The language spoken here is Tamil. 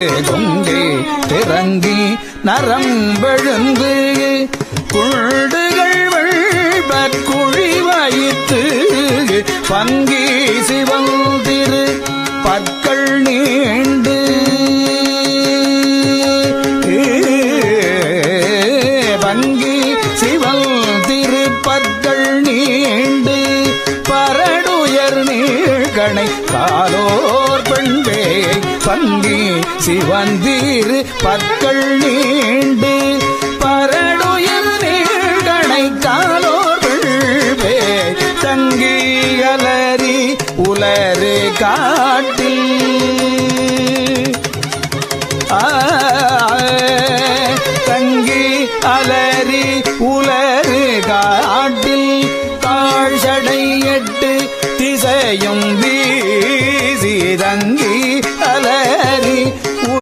கொண்டே திறங்கி நரம்பெழுந்து குள்டுகள் வெள்பற்குழி வயிற்று பங்கி சிவந்திரு பற்கள் நீண்டு பங்கி சிவந்திரு பற்கள் நீண்டு பரடுயர் நீழ்கணை காலோர் பெண்பே பங்கி சிவந்தீர் பற்கள் நீண்டு பரடுயர் நீழ்கணை காலோர் பெண்பே தங்கி அலறி உலரு காட்டில் தங்கி அலறி உலரு காட்டில் தாழ்சடை எட்டு திசையும் வீசி தங்கி